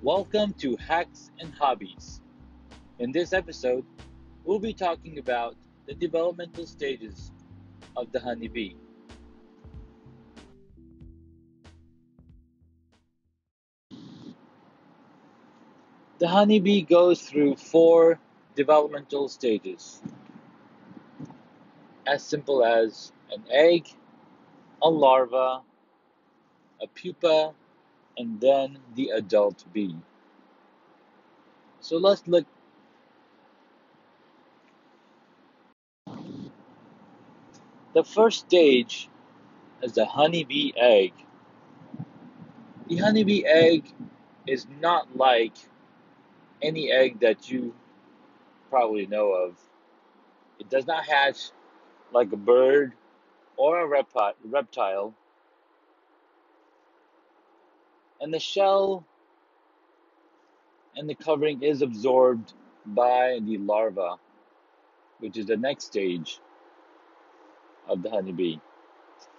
Welcome to Hacks and Hobbies. In this episode, we'll be talking about the developmental stages of the honeybee. The honeybee goes through four developmental stages, as simple as an egg, a larva, a pupa, and then the adult bee. So let's look. The first stage is the honeybee egg. The honeybee egg is not like any egg that you probably know of. It does not hatch like a bird or a reptile, and the shell and the covering is absorbed by the larva, which is the next stage of the honeybee.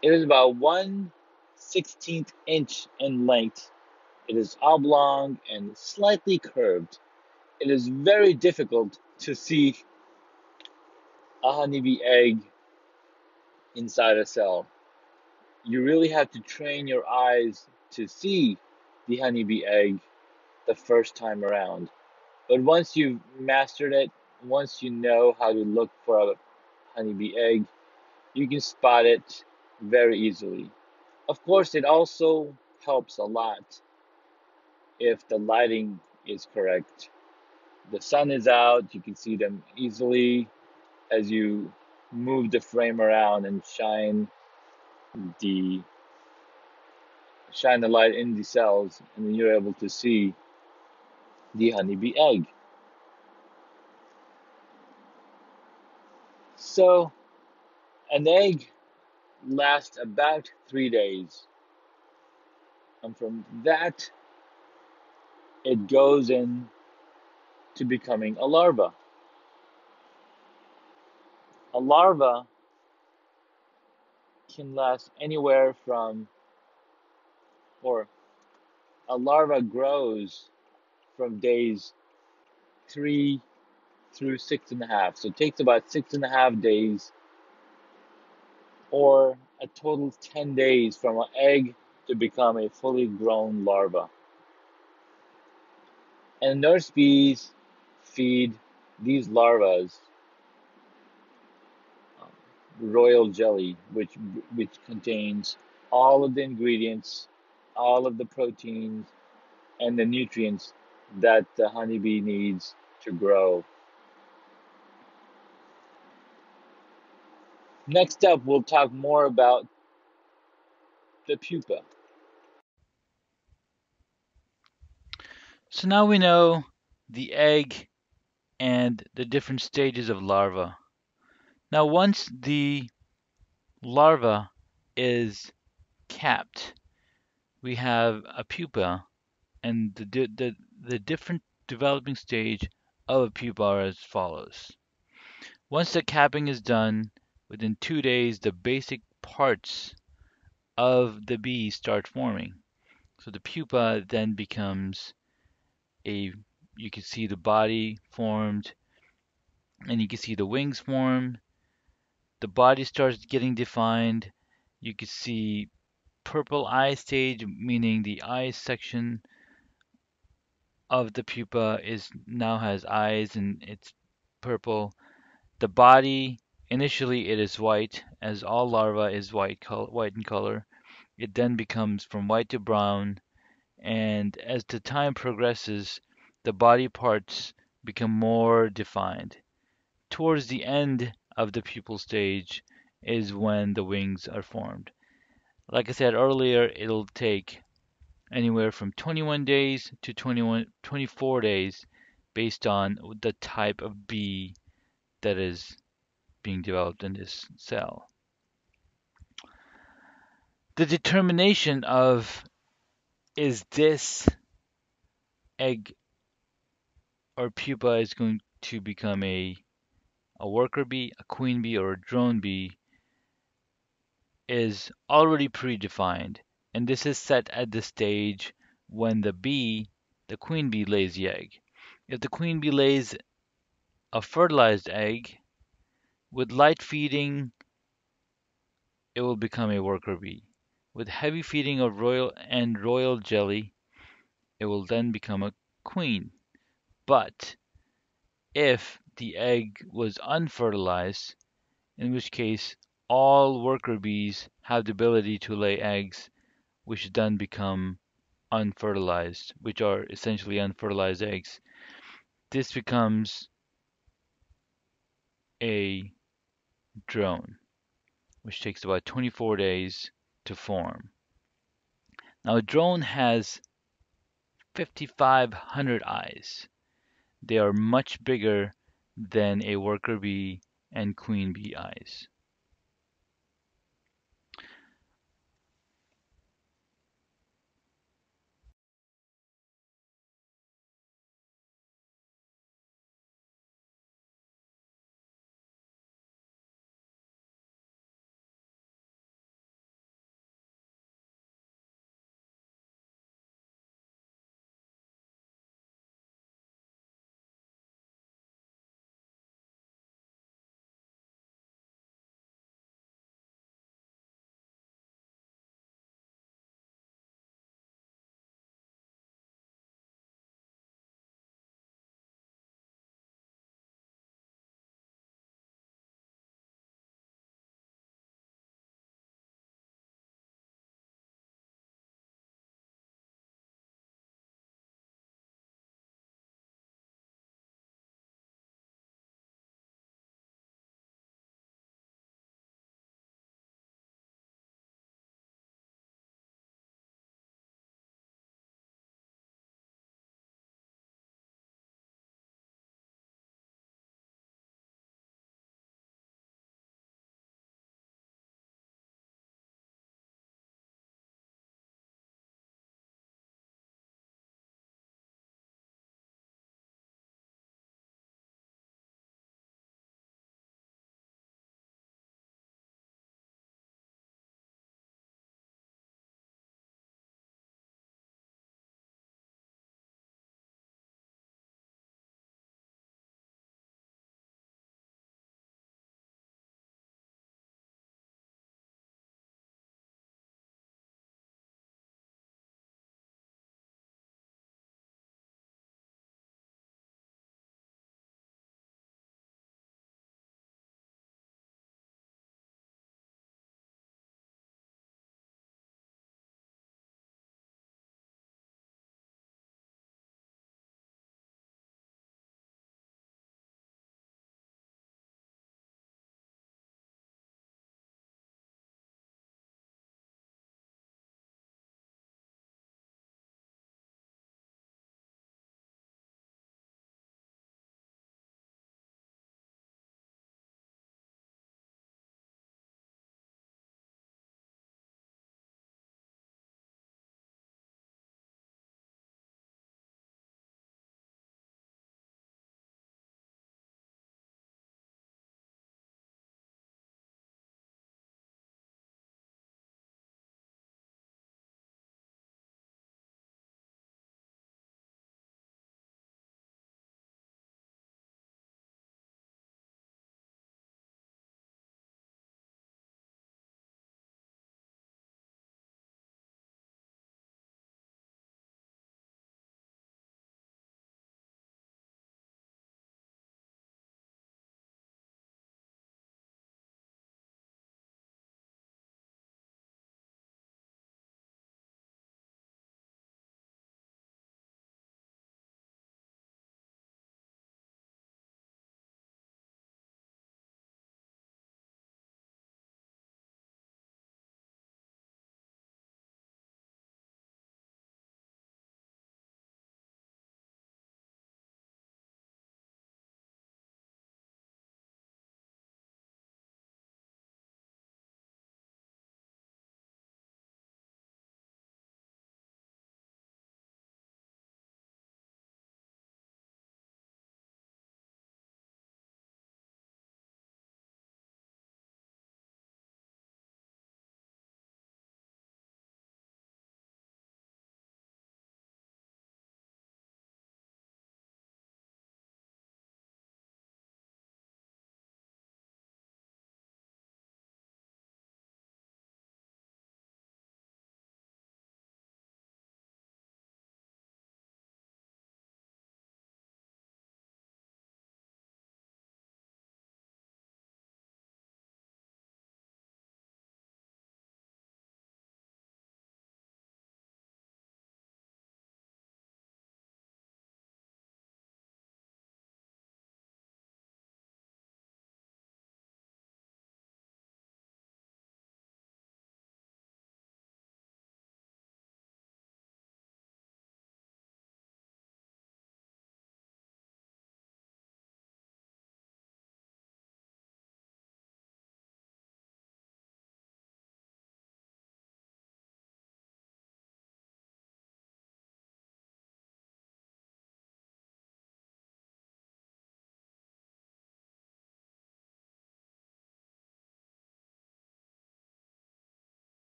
It is about 1/16 inch in length. It is oblong and slightly curved. It is very difficult to see a honeybee egg inside a cell. You really have to train your eyes to see the honeybee egg the first time around. But once you've mastered it, once you know how to look for a honeybee egg, you can spot it very easily. Of course, it also helps a lot if the lighting is correct. The sun is out, you can see them easily as you move the frame around and the shine the light in the cells, and then you're able to see the honeybee egg. So an egg lasts about 3 days, and from that it goes in to becoming a larva. A larva can last anywhere from, or a larva grows from days 3 through 6.5. So it takes about 6.5 days, or a total of 10 days from an egg to become a fully grown larva. And nurse bees feed these larvae royal jelly, which contains all of the ingredients, all of the proteins, and the nutrients that the honeybee needs to grow. Next up, we'll talk more about the pupa. So now we know the egg and the different stages of larva. Now once the larva is capped, we have a pupa, and the different developing stage of a pupa are as follows. Once the capping is done, within 2 days the basic parts of the bee start forming. So the pupa then becomes a, you can see the body formed, and you can see the wings form. The body starts getting defined. You can see purple eye stage, meaning the eye section of the pupa is now has eyes and it's purple. The body, initially it is white, as all larvae is white in color. It then becomes from white to brown, and as the time progresses, the body parts become more defined. Towards the end of the pupal stage is when the wings are formed. Like I said earlier, it'll take anywhere from 21 days to 24 days based on the type of bee that is being developed in this cell. The determination of, is this egg or pupa is going to become a worker bee, a queen bee, or a drone bee, is already predefined, and this is set at the stage when the bee, the queen bee lays the egg. If the queen bee lays a fertilized egg, with light feeding, it will become a worker bee. With heavy feeding of royal jelly, it will then become a queen. But if the egg was unfertilized, in which case all worker bees have the ability to lay eggs, which then become unfertilized, which are essentially unfertilized eggs. This becomes a drone, which takes about 24 days to form. Now, a drone has 5,500 eyes. They are much bigger than a worker bee and queen bee eyes.